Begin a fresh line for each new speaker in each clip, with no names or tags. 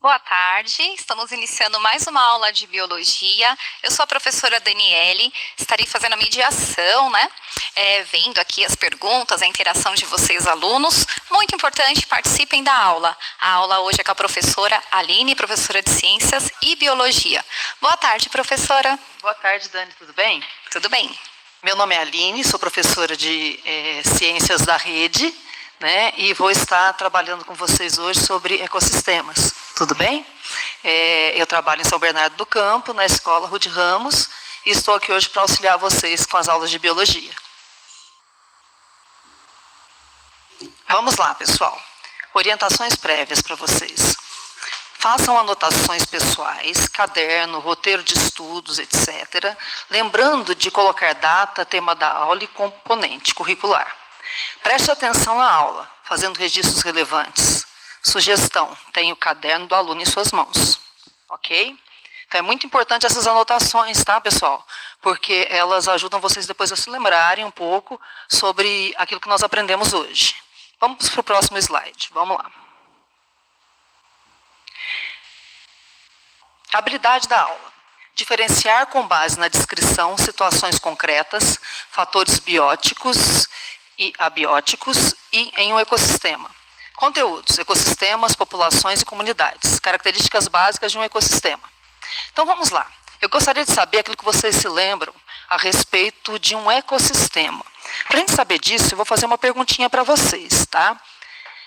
Boa tarde, estamos iniciando mais uma aula de biologia. Eu sou a professora Daniele, estarei fazendo a mediação, vendo aqui as perguntas, a interação de vocês, alunos. Muito importante, participem da aula. A aula hoje é com a professora Aline, professora de Ciências e Biologia. Boa tarde, professora.
Boa tarde, Dani, tudo bem?
Tudo bem.
Meu nome é Aline, sou professora de Ciências da Rede, e vou estar trabalhando com vocês hoje sobre ecossistemas. Tudo bem? Eu trabalho em São Bernardo do Campo, na Escola Rude Ramos, e estou aqui hoje para auxiliar vocês com as aulas de biologia. Vamos lá, pessoal. Orientações prévias para vocês. Façam anotações pessoais, caderno, roteiro de estudos, etc. Lembrando de colocar data, tema da aula e componente curricular. Preste atenção na aula, fazendo registros relevantes. Sugestão, tenha o caderno do aluno em suas mãos. Ok? Então é muito importante essas anotações, tá, pessoal? Porque elas ajudam vocês depois a se lembrarem um pouco sobre aquilo que nós aprendemos hoje. Vamos para o próximo slide. Vamos lá. Habilidade da aula. Diferenciar com base na descrição situações concretas, fatores bióticos e abióticos e em um ecossistema. Conteúdos, ecossistemas, populações e comunidades. Características básicas de um ecossistema. Então vamos lá. Eu gostaria de saber aquilo que vocês se lembram a respeito de um ecossistema. Para a gente saber disso, eu vou fazer uma perguntinha para vocês, tá?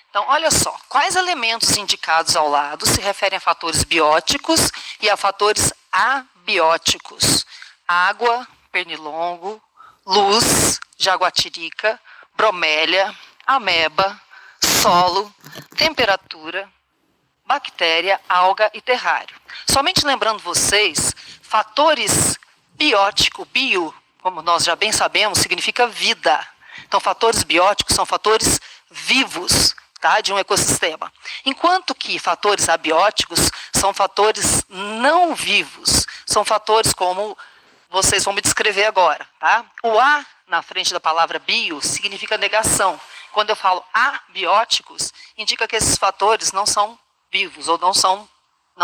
Então, olha só, quais elementos indicados ao lado se referem a fatores bióticos e a fatores abióticos? Água, pernilongo, luz, jaguatirica, bromélia, ameba, solo, temperatura, bactéria, alga e terrário. Somente lembrando vocês, fatores biótico, bio, como nós já bem sabemos, significa vida. Então, fatores bióticos são fatores vivos, tá, de um ecossistema. Enquanto que fatores abióticos são fatores não vivos. São fatores como vocês vão me descrever agora. Tá? O A na frente da palavra bio significa negação. Quando eu falo abióticos, indica que esses fatores não são vivos ou não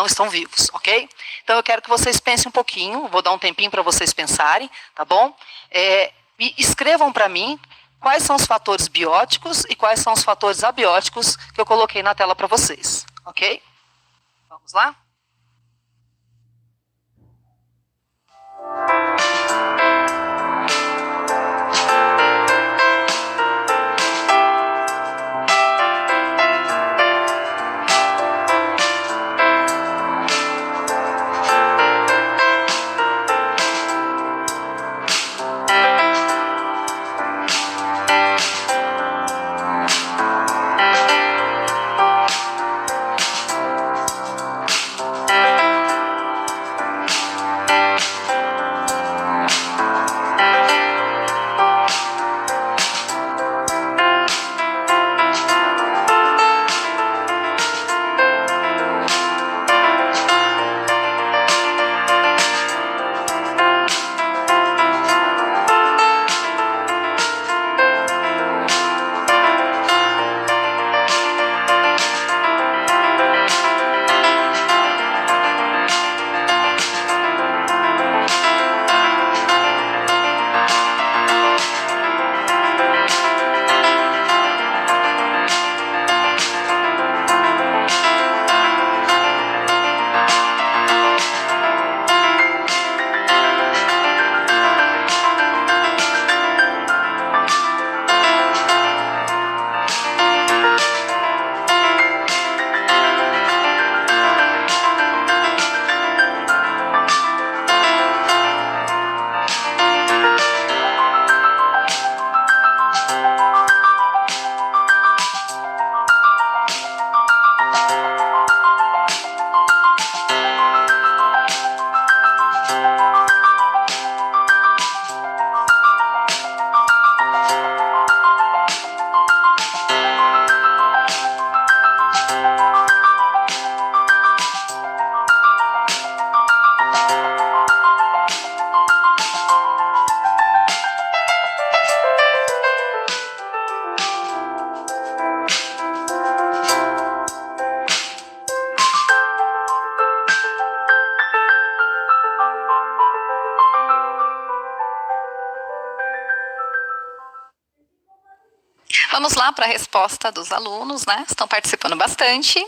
estão vivos, ok? Então eu quero que vocês pensem um pouquinho, vou dar um tempinho para vocês pensarem, tá bom? E escrevam para mim quais são os fatores bióticos e quais são os fatores abióticos que eu coloquei na tela para vocês, ok? Vamos lá?
lá para a resposta dos alunos, né? Estão participando bastante,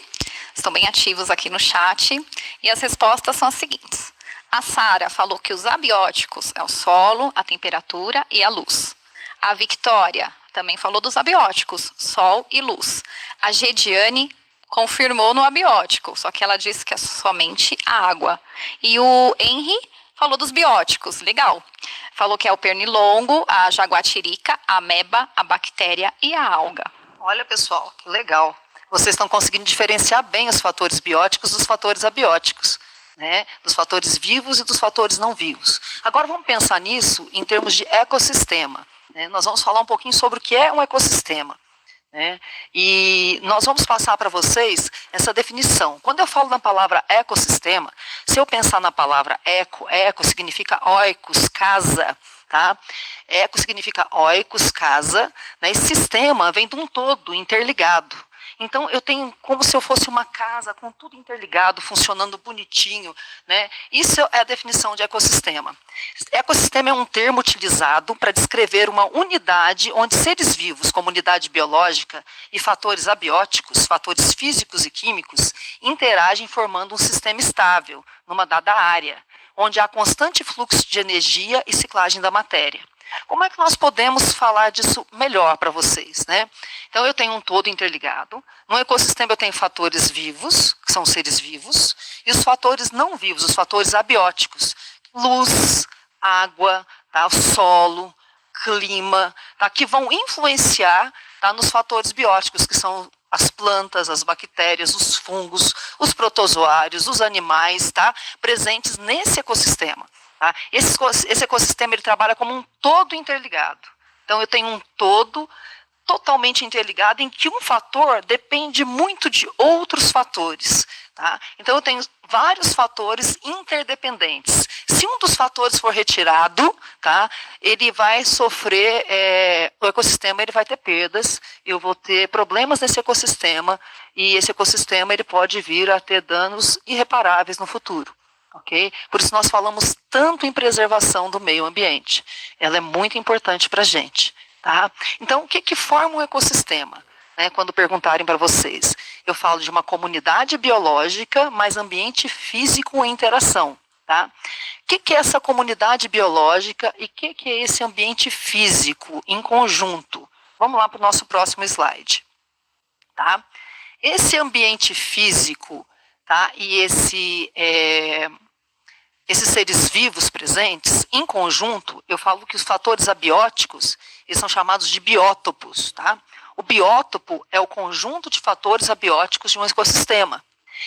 estão bem ativos aqui no chat. E as respostas são as seguintes. A Sara falou que os abióticos é o solo, a temperatura e a luz. A Victoria também falou dos abióticos, sol e luz. A Gediane confirmou no abiótico, só que ela disse que é somente a água. E o Henry falou dos bióticos, legal. Falou que é o pernilongo, a jaguatirica, a ameba, a bactéria e a alga.
Olha, pessoal, que legal. Vocês estão conseguindo diferenciar bem os fatores bióticos dos fatores abióticos, né? Dos fatores vivos e dos fatores não vivos. Agora vamos pensar nisso em termos de ecossistema, né? Nós vamos falar um pouquinho sobre o que é um ecossistema, né? E nós vamos passar para vocês essa definição. Quando eu falo na palavra ecossistema, se eu pensar na palavra eco significa oikos, casa, tá? Eco significa oikos, casa, né? E sistema vem de um todo, interligado. Então, eu tenho como se eu fosse uma casa com tudo interligado, funcionando bonitinho, né? Isso é a definição de ecossistema. Ecossistema é um termo utilizado para descrever uma unidade onde seres vivos, como unidade biológica, e fatores abióticos, fatores físicos e químicos, interagem formando um sistema estável, numa dada área, onde há constante fluxo de energia e ciclagem da matéria. Como é que nós podemos falar disso melhor para vocês, né? Então, eu tenho um todo interligado. No ecossistema, eu tenho fatores vivos, que são seres vivos, e os fatores não vivos, os fatores abióticos. Luz, água, tá? Solo, clima, tá? Que vão influenciar, tá? Nos fatores bióticos, que são as plantas, as bactérias, os fungos, os protozoários, os animais, tá? Presentes nesse ecossistema. Tá? Esse ecossistema ele trabalha como um todo interligado. Então, eu tenho um todo totalmente interligado em que um fator depende muito de outros fatores. Tá? Então, eu tenho vários fatores interdependentes. Se um dos fatores for retirado, tá, ele vai sofrer, o ecossistema ele vai ter perdas, eu vou ter problemas nesse ecossistema, e esse ecossistema ele pode vir a ter danos irreparáveis no futuro. Okay? Por isso nós falamos tanto em preservação do meio ambiente. Ela é muito importante para a gente. Tá? Então, o que forma um ecossistema? Né, quando perguntarem para vocês, eu falo de uma comunidade biológica, mais ambiente físico em interação. Tá? O que é essa comunidade biológica e o que é esse ambiente físico em conjunto? Vamos lá para o nosso próximo slide. Tá? Esse ambiente físico, tá? E esses seres vivos presentes, em conjunto, eu falo que os fatores abióticos, eles são chamados de biótopos. Tá? O biótopo é o conjunto de fatores abióticos de um ecossistema,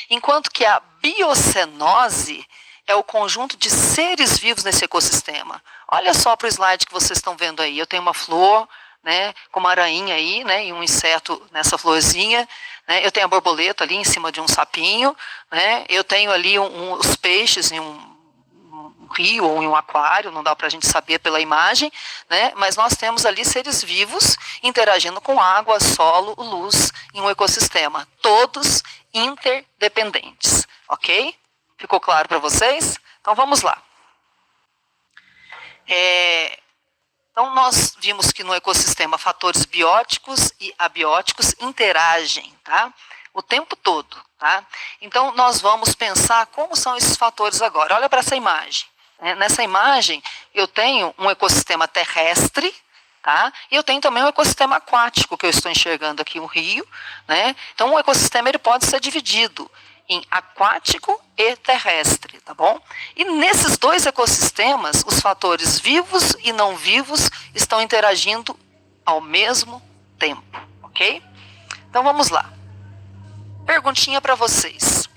enquanto que a biocenose é o conjunto de seres vivos nesse ecossistema. Olha só para o slide que vocês estão vendo aí. Eu tenho uma flor, né, com uma arainha aí, né, e um inseto nessa florzinha, né, eu tenho a borboleta ali em cima de um sapinho, né, eu tenho ali os peixes em um rio ou em um aquário, não dá para a gente saber pela imagem, né, mas nós temos ali seres vivos interagindo com água, solo, luz em um ecossistema, todos interdependentes, ok? Ficou claro para vocês? Então vamos lá. Então, nós vimos que no ecossistema fatores bióticos e abióticos interagem, tá? O tempo todo, tá? Então, nós vamos pensar como são esses fatores agora. Olha para essa imagem. Nessa imagem, eu tenho um ecossistema terrestre, tá? E eu tenho também um ecossistema aquático, que eu estou enxergando aqui, um rio, né? Então, o ecossistema ele pode ser dividido em aquático e terrestre, tá bom? E nesses dois ecossistemas, os fatores vivos e não vivos estão interagindo ao mesmo tempo, ok? Então vamos lá. Perguntinha para vocês.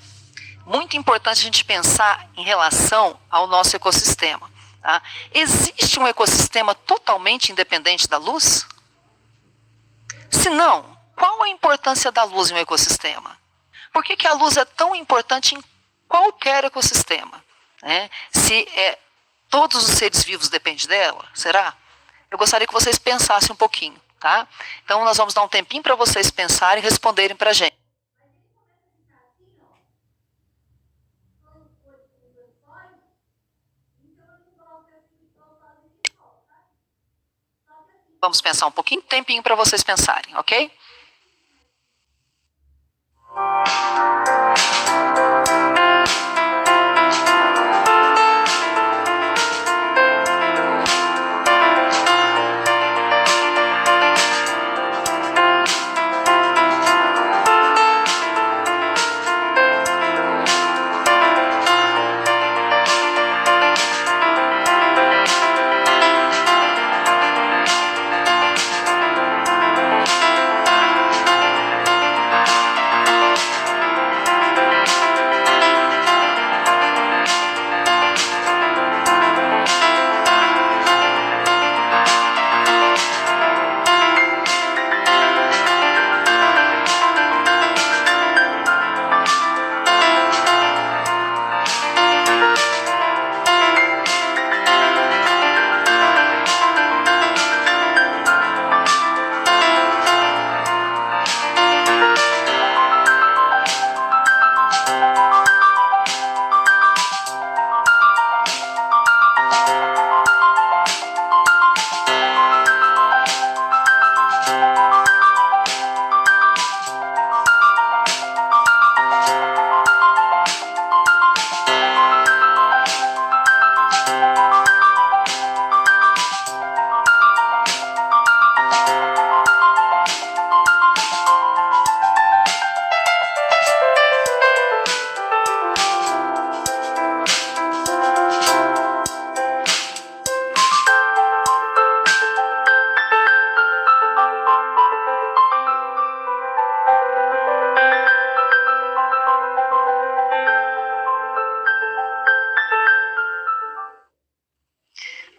Muito importante a gente pensar em relação ao nosso ecossistema. Tá? Existe um ecossistema totalmente independente da luz? Se não, qual a importância da luz em um ecossistema? Por que a luz é tão importante em qualquer ecossistema? Né? Se todos os seres vivos dependem dela, será? Eu gostaria que vocês pensassem um pouquinho. Tá? Então, nós vamos dar um tempinho para vocês pensarem e responderem para a gente. Vamos pensar um pouquinho, tempinho para vocês pensarem, ok?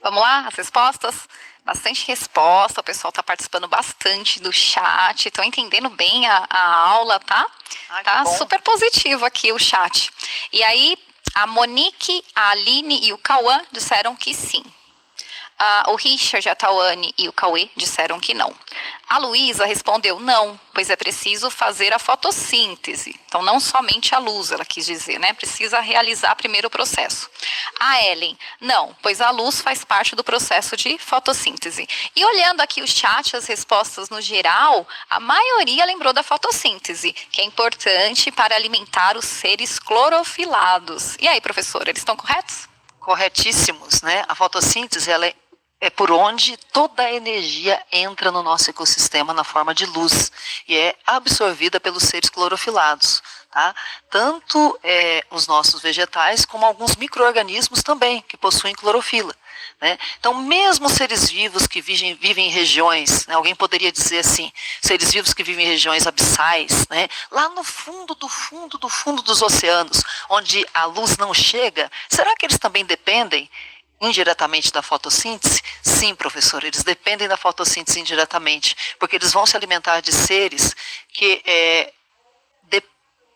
Vamos lá, as respostas? Bastante resposta, o pessoal está participando bastante do chat, estão entendendo bem a aula, tá? Tá super positivo aqui o chat. E aí, a Monique, a Aline e o Cauã disseram que sim. O Richard, a Tawane e o Cauê disseram que não. A Luísa respondeu não, pois é preciso fazer a fotossíntese. Então, não somente a luz, ela quis dizer, né? Precisa realizar primeiro o processo. A Ellen, não, pois a luz faz parte do processo de fotossíntese. E olhando aqui o chat, as respostas no geral, a maioria lembrou da fotossíntese, que é importante para alimentar os seres clorofilados. E aí, professora, eles estão corretos?
Corretíssimos, né? A fotossíntese, ela é por onde toda a energia entra no nosso ecossistema na forma de luz e é absorvida pelos seres clorofilados, tá? Tanto os nossos vegetais como alguns micro-organismos também que possuem clorofila, né? Então, mesmo seres vivos que vivem em regiões, né, alguém poderia dizer assim, seres vivos que vivem em regiões abissais, né, lá no fundo dos oceanos, onde a luz não chega, será que eles também dependem indiretamente da fotossíntese? Sim, professor, eles dependem da fotossíntese indiretamente, porque eles vão se alimentar de seres que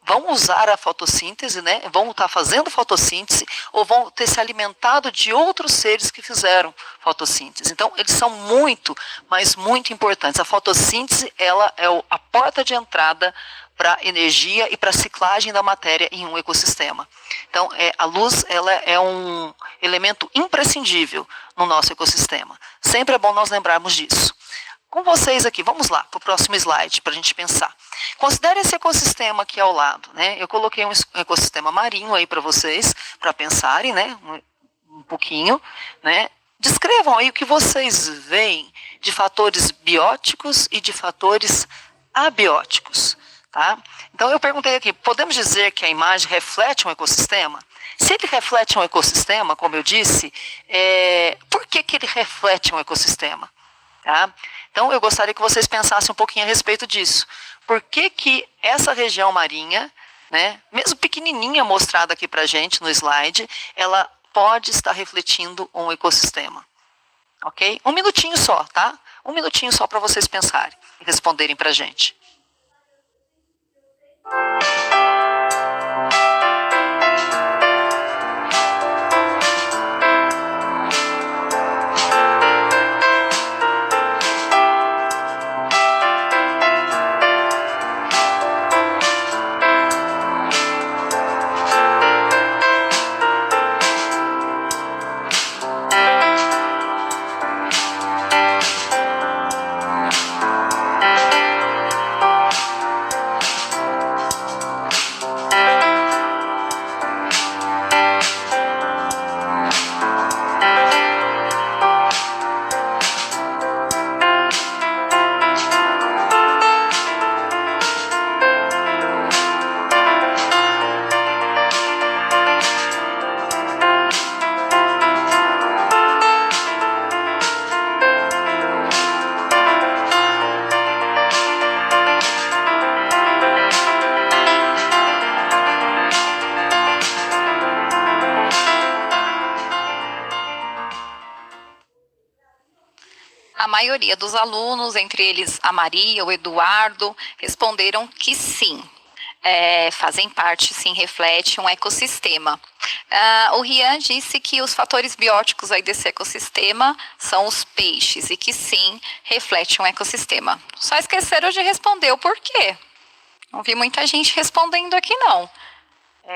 vão usar a fotossíntese, né? Vão estar fazendo fotossíntese ou vão ter se alimentado de outros seres que fizeram fotossíntese. Então, eles são muito, mas muito importantes. A fotossíntese, ela é a porta de entrada para a energia e para a ciclagem da matéria em um ecossistema. Então, a luz, ela é um elemento imprescindível no nosso ecossistema. Sempre é bom nós lembrarmos disso. Com vocês aqui, vamos lá, para o próximo slide, para a gente pensar. Considere esse ecossistema aqui ao lado, né? Eu coloquei um ecossistema marinho aí para vocês, para pensarem, né? Um pouquinho, né? Descrevam aí o que vocês veem de fatores bióticos e de fatores abióticos, tá? Então eu perguntei aqui, podemos dizer que a imagem reflete um ecossistema? Se ele reflete um ecossistema, como eu disse, por que ele reflete um ecossistema? Tá? Então, eu gostaria que vocês pensassem um pouquinho a respeito disso. Por que essa região marinha, né, mesmo pequenininha mostrada aqui para a gente no slide, ela pode estar refletindo um ecossistema? Ok? Um minutinho só, tá? Um minutinho só para vocês pensarem e responderem para a gente.
maioria dos alunos, entre eles a Maria, o Eduardo, responderam que sim. Fazem parte, sim, reflete um ecossistema. O Rian disse que os fatores bióticos aí desse ecossistema são os peixes e que sim, reflete um ecossistema. Só esqueceram de responder o porquê. Não vi muita gente respondendo aqui, não.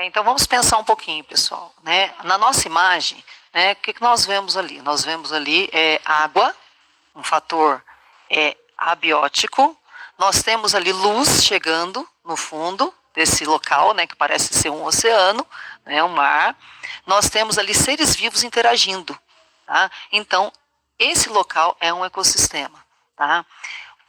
Então vamos pensar um pouquinho, pessoal, né? Na nossa imagem, né, o que nós vemos ali? Nós vemos ali água, um fator abiótico. Nós temos ali luz chegando no fundo desse local, né, que parece ser um oceano, né, um mar. Nós temos ali seres vivos interagindo. Tá? Então, esse local é um ecossistema. Tá?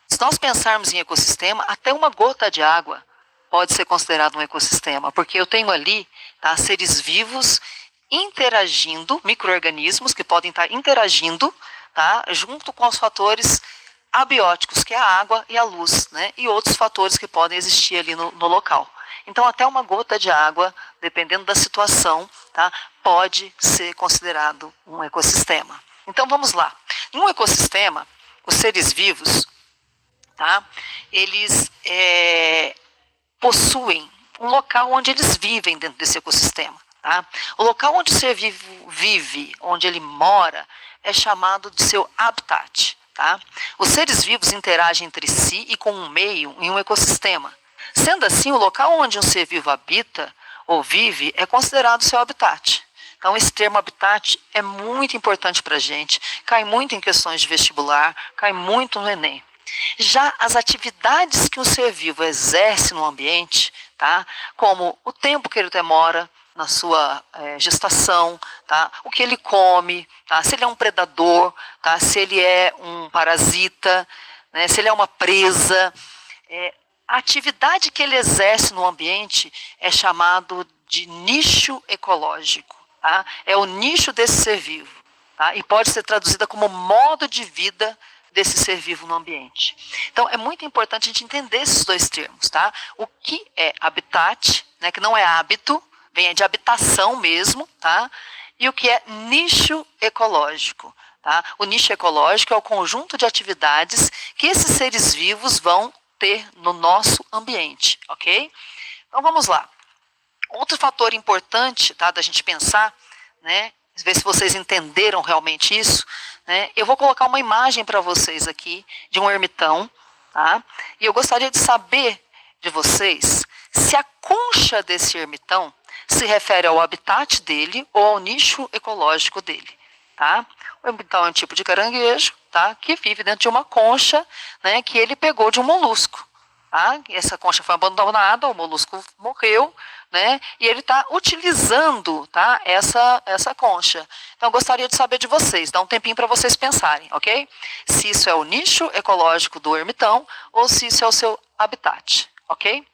Se nós pensarmos em ecossistema, até uma gota de água pode ser considerado um ecossistema, porque eu tenho ali, tá, seres vivos interagindo, micro-organismos que podem estar interagindo, tá, junto com os fatores abióticos, que é a água e a luz, né, e outros fatores que podem existir ali no local. Então, até uma gota de água, dependendo da situação, tá, pode ser considerado um ecossistema. Então, vamos lá. Em um ecossistema, os seres vivos, tá, eles possuem um local onde eles vivem dentro desse ecossistema. Tá? O local onde o ser vivo vive, onde ele mora, é chamado de seu habitat. Tá? Os seres vivos interagem entre si e com um meio em um ecossistema. Sendo assim, o local onde um ser vivo habita ou vive é considerado seu habitat. Então, esse termo habitat é muito importante para a gente, cai muito em questões de vestibular, cai muito no Enem. Já as atividades que um ser vivo exerce no ambiente, tá? Como o tempo que ele demora na sua gestação, tá? O que ele come, tá? Se ele é um predador, tá? Se ele é um parasita, né? Se ele é uma presa. A atividade que ele exerce no ambiente é chamado de nicho ecológico. Tá? É o nicho desse ser vivo. Tá? E pode ser traduzida como modo de vida desse ser vivo no ambiente. Então, é muito importante a gente entender esses dois termos. Tá? O que é habitat, né, que não é hábito, vem de habitação mesmo, tá? E o que é nicho ecológico. Tá? O nicho ecológico é o conjunto de atividades que esses seres vivos vão ter no nosso ambiente, ok? Então, vamos lá. Outro fator importante, tá, da gente pensar, né, ver se vocês entenderam realmente isso, né, eu vou colocar uma imagem para vocês aqui de um ermitão, tá, e eu gostaria de saber de vocês se a concha desse ermitão se refere ao habitat dele ou ao nicho ecológico dele. Tá? O ermitão é um tipo de caranguejo, tá, que vive dentro de uma concha, né, que ele pegou de um molusco. Tá? Essa concha foi abandonada, o molusco morreu, né, e ele está utilizando, tá, essa concha. Então, eu gostaria de saber de vocês, dá um tempinho para vocês pensarem, ok? Se isso é o nicho ecológico do ermitão ou se isso é o seu habitat, ok?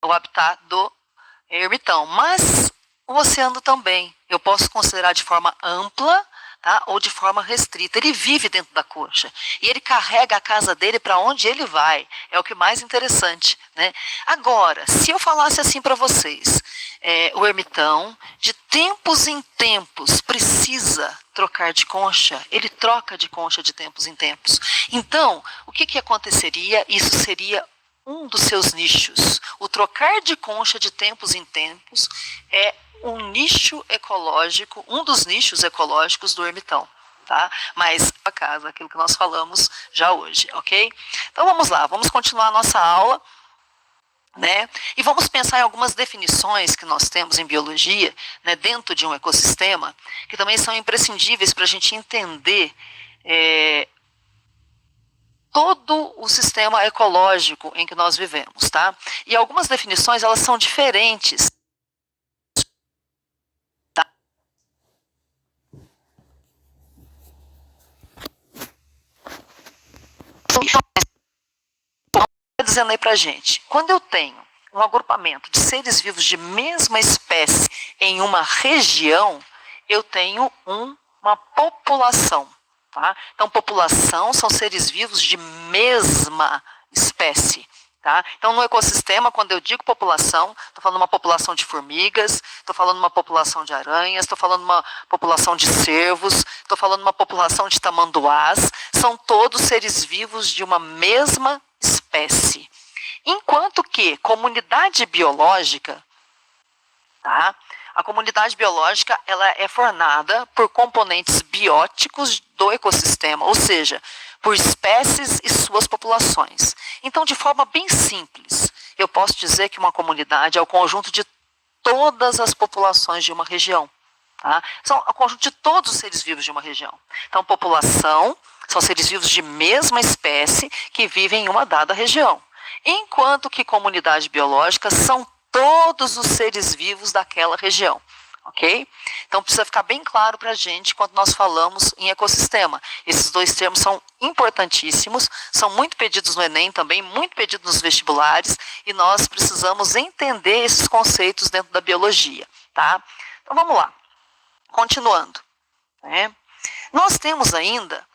no habitat do ermitão. Mas o oceano também, eu posso considerar de forma ampla, tá? Ou de forma restrita. Ele vive dentro da concha e ele carrega a casa dele para onde ele vai. É o que mais interessante, né? Agora, se eu falasse assim para vocês, o ermitão, de tempos em tempos, precisa trocar de concha, ele troca de concha de tempos em tempos. Então, o que aconteceria? Isso seria um dos seus nichos. O trocar de concha de tempos em tempos é um nicho ecológico, um dos nichos ecológicos do ermitão, tá? Mas a casa, aquilo que nós falamos já hoje, ok? Então vamos lá, vamos continuar a nossa aula, né? E vamos pensar em algumas definições que nós temos em biologia, né, dentro de um ecossistema, que também são imprescindíveis para a gente entender todo o sistema ecológico em que nós vivemos, tá? E algumas definições, elas são diferentes. Dizendo aí pra gente, quando eu tenho um agrupamento de seres vivos de mesma espécie em uma região, eu tenho uma população, tá? Então, população são seres vivos de mesma espécie, tá? Então, no ecossistema, quando eu digo população, estou falando uma população de formigas, estou falando uma população de aranhas, estou falando uma população de cervos, estou falando uma população de tamanduás, são todos seres vivos de uma mesma espécie. Enquanto que comunidade biológica, tá? A comunidade biológica, ela é formada por componentes bióticos do ecossistema, ou seja, por espécies e suas populações. Então, de forma bem simples, eu posso dizer que uma comunidade é o conjunto de todas as populações de uma região, tá? São o conjunto de todos os seres vivos de uma região. Então, população são seres vivos de mesma espécie que vivem em uma dada região. Enquanto que comunidade biológica são todos os seres vivos daquela região, ok? Então precisa ficar bem claro para a gente quando nós falamos em ecossistema. Esses dois termos são importantíssimos, são muito pedidos no Enem também, muito pedidos nos vestibulares, e nós precisamos entender esses conceitos dentro da biologia, tá? Então vamos lá, continuando, né? Nós temos ainda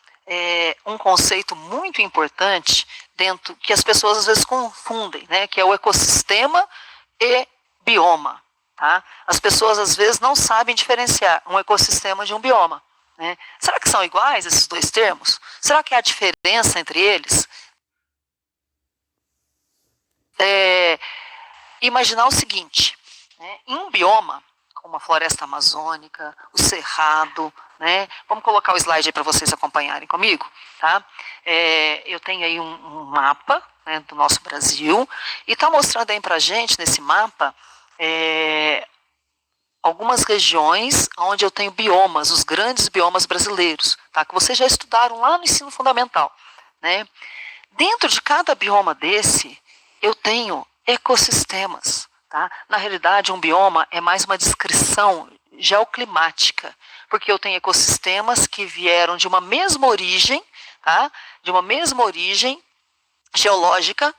um conceito muito importante dentro que as pessoas às vezes confundem, né, que é o ecossistema e bioma, tá? As pessoas às vezes não sabem diferenciar um ecossistema de um bioma, né? Será que são iguais esses dois termos? Será que há diferença entre eles? Imaginar o seguinte, né, em um bioma, como a floresta amazônica, o cerrado, né? Vamos colocar o slide aí para vocês acompanharem comigo, tá? Eu tenho aí um mapa, né, do nosso Brasil, e está mostrando aí para a gente, nesse mapa, algumas regiões onde eu tenho biomas, os grandes biomas brasileiros, tá? Que vocês já estudaram lá no ensino fundamental, né? Dentro de cada bioma desse, eu tenho ecossistemas, tá? Na realidade, um bioma é mais uma descrição geoclimática, porque eu tenho ecossistemas que vieram de uma mesma origem, tá? De uma mesma origem geológica,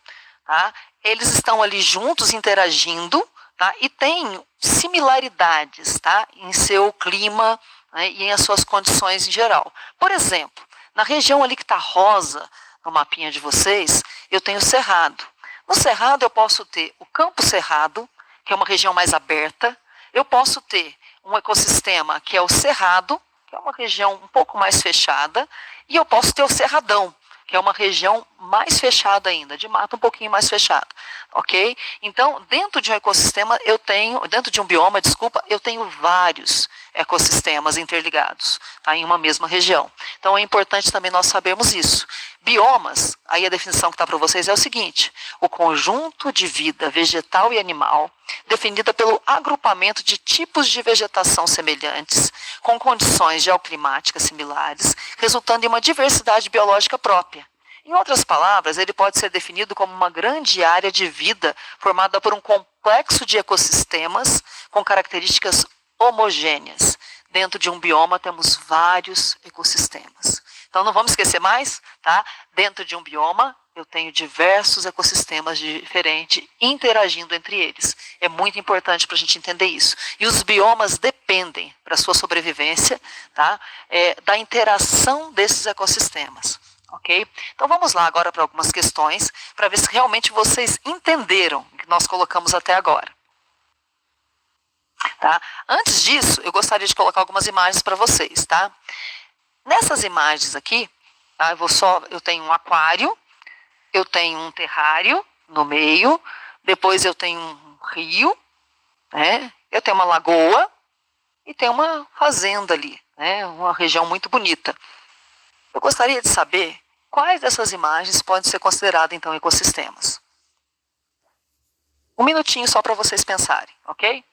tá? Eles estão ali juntos interagindo, tá? E têm similaridades, tá? Em seu clima, né? E em suas condições em geral. Por exemplo, na região ali que está rosa, no mapinha de vocês, eu tenho o cerrado. No cerrado eu posso ter o campo cerrado, que é uma região mais aberta. Eu posso ter um ecossistema que é o cerrado, que é uma região um pouco mais fechada, e eu posso ter o cerradão, que é uma região mais fechada ainda, de mata um pouquinho mais fechada, ok? Então, dentro de um ecossistema, dentro de um bioma, eu tenho vários ecossistemas interligados, tá, em uma mesma região. Então, é importante também nós sabermos isso. Biomas, aí a definição que está para vocês é o seguinte: o conjunto de vida vegetal e animal, definida pelo agrupamento de tipos de vegetação semelhantes, com condições geoclimáticas similares, resultando em uma diversidade biológica própria. Em outras palavras, ele pode ser definido como uma grande área de vida formada por um complexo de ecossistemas com características homogêneas. Dentro de um bioma temos vários ecossistemas. Então não vamos esquecer mais, tá? Dentro de um bioma eu tenho diversos ecossistemas diferentes interagindo entre eles. É muito importante para a gente entender isso. E os biomas dependem, para a sua sobrevivência, tá? Da interação desses ecossistemas. Ok? Então vamos lá agora para algumas questões, para ver se realmente vocês entenderam o que nós colocamos até agora. Tá? Antes disso, eu gostaria de colocar algumas imagens para vocês. Tá? Nessas imagens aqui, tá? Eu tenho um aquário, eu tenho um terrário no meio, depois eu tenho um rio, né? Eu tenho uma lagoa e tenho uma fazenda ali, né? Uma região muito bonita. Eu gostaria de saber quais dessas imagens podem ser consideradas, então, ecossistemas. Um minutinho só para vocês pensarem, ok?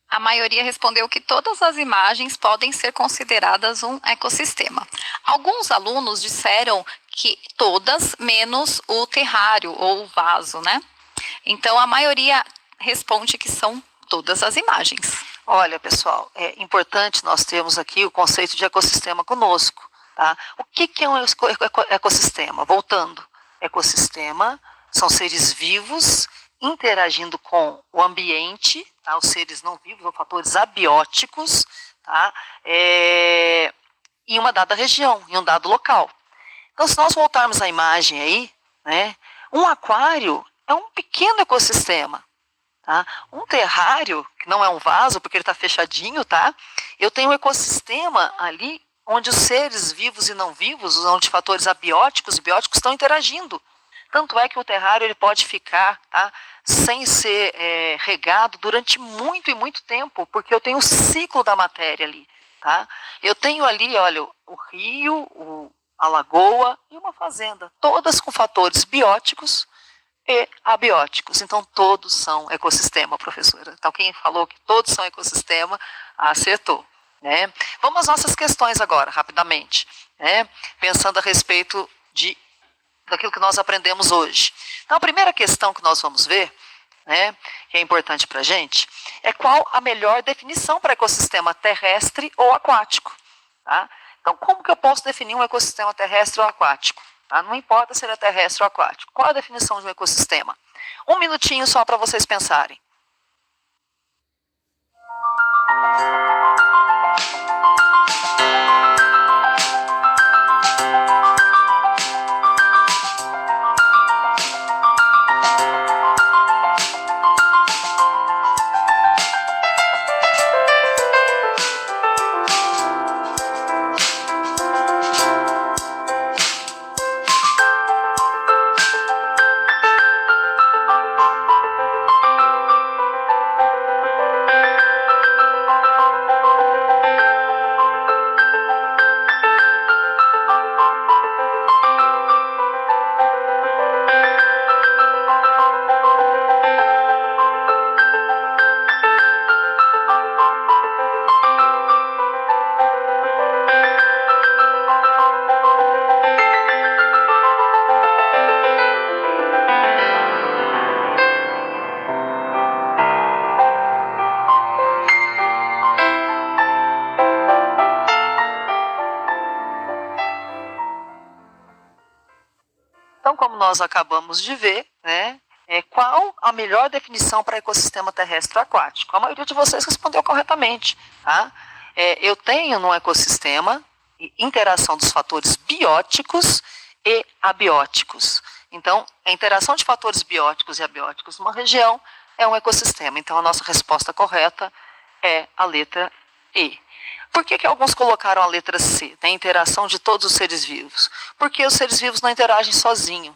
A maioria respondeu que todas as imagens podem ser consideradas um ecossistema. Alguns alunos disseram que todas, menos o terrário ou o vaso, né? Então, a maioria responde que são todas as imagens.
Olha, pessoal, é importante nós termos aqui o conceito de ecossistema conosco. Tá? O que é um ecossistema? Voltando, ecossistema são seres vivos interagindo com o ambiente, tá? Os seres não vivos, ou fatores abióticos, tá? Em uma dada região, em um dado local. Então, se nós voltarmos à imagem aí, né, um aquário é um pequeno ecossistema. Tá? Um terrário, que não é um vaso, porque ele está fechadinho, tá? Eu tenho um ecossistema ali onde os seres vivos e não vivos, onde fatores abióticos e bióticos estão interagindo. Tanto é que o terrário ele pode ficar, tá, sem ser regado durante muito e muito tempo, porque eu tenho o ciclo da matéria ali. Tá? Eu tenho ali, olha, o rio, a lagoa e uma fazenda, todas com fatores bióticos e abióticos. Então, todos são ecossistema, professora. Então, quem falou que todos são ecossistema, acertou. Né? Vamos às nossas questões agora, rapidamente. Né? Pensando a respeito daquilo que nós aprendemos hoje. Então, a primeira questão que nós vamos ver, né, que é importante para a gente, é qual a melhor definição para ecossistema terrestre ou aquático. Tá? Então, como que eu posso definir um ecossistema terrestre ou aquático? Tá? Não importa se ele é terrestre ou aquático. Qual a definição de um ecossistema? Um minutinho só para vocês pensarem. Então, como nós acabamos de ver, né, Qual a melhor definição para ecossistema terrestre aquático? A maioria de vocês respondeu corretamente. Tá? Eu tenho no ecossistema interação dos fatores bióticos e abióticos. Então, a interação de fatores bióticos e abióticos numa região é um ecossistema. Então, a nossa resposta correta é a letra E. Por que alguns colocaram a letra C, a interação de todos os seres vivos? Porque os seres vivos não interagem sozinhos.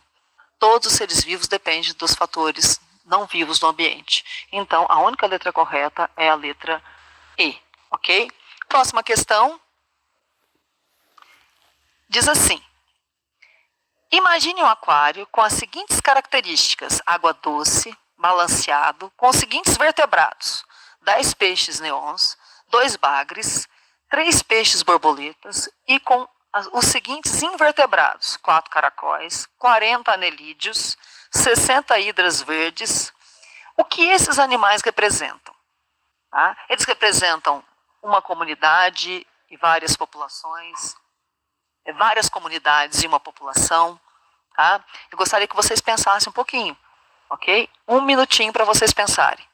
Todos os seres vivos dependem dos fatores não vivos no ambiente. Então, a única letra correta é a letra E, ok? Próxima questão. Diz assim: imagine um aquário com as seguintes características: água doce, balanceado, com os seguintes vertebrados: 10 peixes neons, 2 bagres, 3 peixes borboletas e com os seguintes invertebrados: 4 caracóis, 40 anelídeos, 60 hidras verdes. O que esses animais representam? Tá? Eles representam uma comunidade e várias populações, várias comunidades e uma população. Tá? Eu gostaria que vocês pensassem um pouquinho, ok? Um minutinho para vocês pensarem.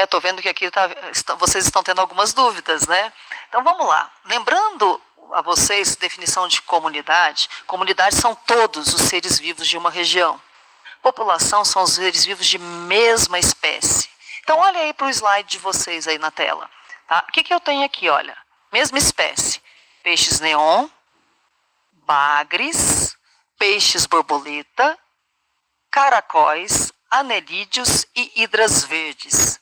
Estou vendo que aqui vocês estão tendo algumas dúvidas, né? Então vamos lá. Lembrando a vocês, definição de comunidade: comunidade são todos os seres vivos de uma região. População são os seres vivos de mesma espécie. Então olha aí para o slide de vocês aí na tela. Tá? O que eu tenho aqui? Olha, mesma espécie: peixes neon, bagres, peixes borboleta, caracóis, anelídeos e hidras verdes.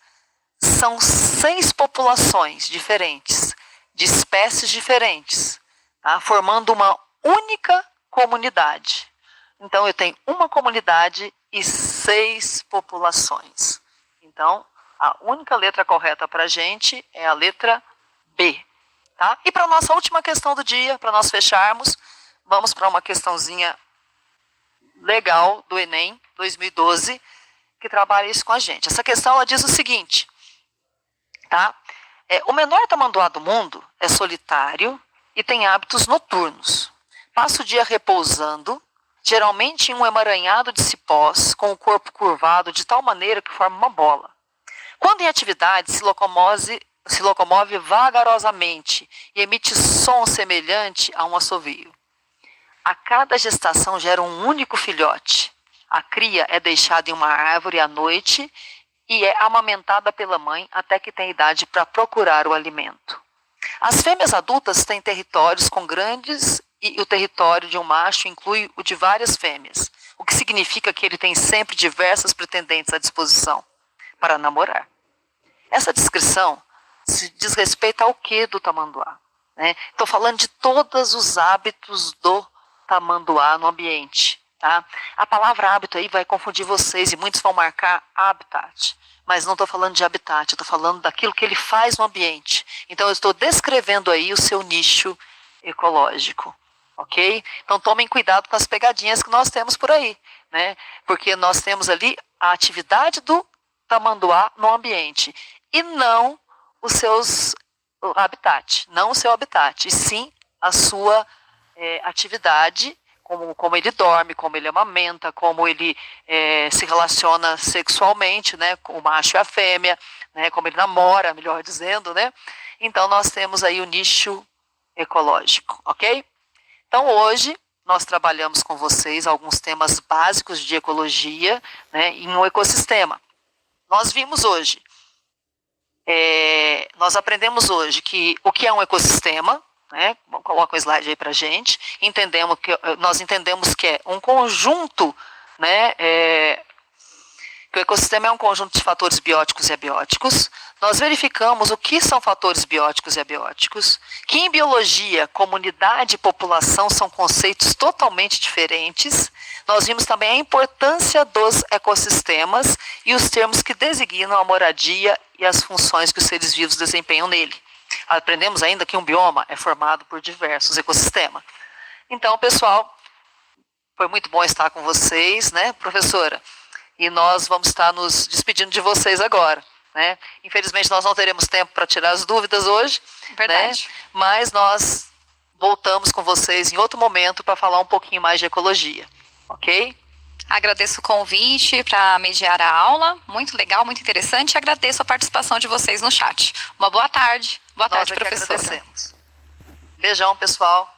São 6 populações diferentes, de espécies diferentes, tá? Formando uma única comunidade. Então, eu tenho uma comunidade e 6 populações. Então, a única letra correta para a gente é a letra B. Tá? E para a nossa última questão do dia, para nós fecharmos, vamos para uma questãozinha legal do Enem 2012, que trabalha isso com a gente. Essa questão ela diz o seguinte: tá? O menor tamanduá do mundo é solitário e tem hábitos noturnos. Passa o dia repousando, geralmente em um emaranhado de cipós, com o corpo curvado de tal maneira que forma uma bola. Quando em atividade, se locomove vagarosamente e emite som semelhante a um assovio. A cada gestação gera um único filhote. A cria é deixada em uma árvore à noite e é amamentada pela mãe até que tem idade para procurar o alimento. As fêmeas adultas têm territórios com grandes e o território de um macho inclui o de várias fêmeas, o que significa que ele tem sempre diversas pretendentes à disposição para namorar. Essa descrição se diz respeito ao que do tamanduá? Estou falando de todos os hábitos do tamanduá no ambiente. Tá? A palavra hábito aí vai confundir vocês e muitos vão marcar habitat. Mas não estou falando de habitat, eu estou falando daquilo que ele faz no ambiente. Então eu estou descrevendo aí o seu nicho ecológico. Ok? Então tomem cuidado com as pegadinhas que nós temos por aí. Né? Porque nós temos ali a atividade do tamanduá no ambiente. E não o habitat. Não o seu habitat. E sim a sua atividade, como ele dorme, como ele amamenta, como ele se relaciona sexualmente, né, com o macho e a fêmea, né, como ele namora, melhor dizendo, né? Então nós temos aí o nicho ecológico, ok? Então, hoje, nós trabalhamos com vocês alguns temas básicos de ecologia, né, em um ecossistema. Nós vimos hoje, nós aprendemos hoje o que é um ecossistema, né, coloca o slide aí para a gente, nós entendemos que é um conjunto, né, que o ecossistema é um conjunto de fatores bióticos e abióticos. Nós verificamos o que são fatores bióticos e abióticos, que em biologia, comunidade e população são conceitos totalmente diferentes. Nós vimos também a importância dos ecossistemas e os termos que designam a moradia e as funções que os seres vivos desempenham nele. Aprendemos ainda que um bioma é formado por diversos ecossistemas. Então, pessoal, foi muito bom estar com vocês, né, professora? E nós vamos estar nos despedindo de vocês agora, né? Infelizmente, nós não teremos tempo para tirar as dúvidas hoje.
Verdade.
Né? Mas nós voltamos com vocês em outro momento para falar um pouquinho mais de ecologia, ok?
Agradeço o convite para mediar a aula, muito legal, muito interessante, e agradeço a participação de vocês no chat. Uma boa tarde. Boa tarde, professora.
Agradecemos. Beijão, pessoal.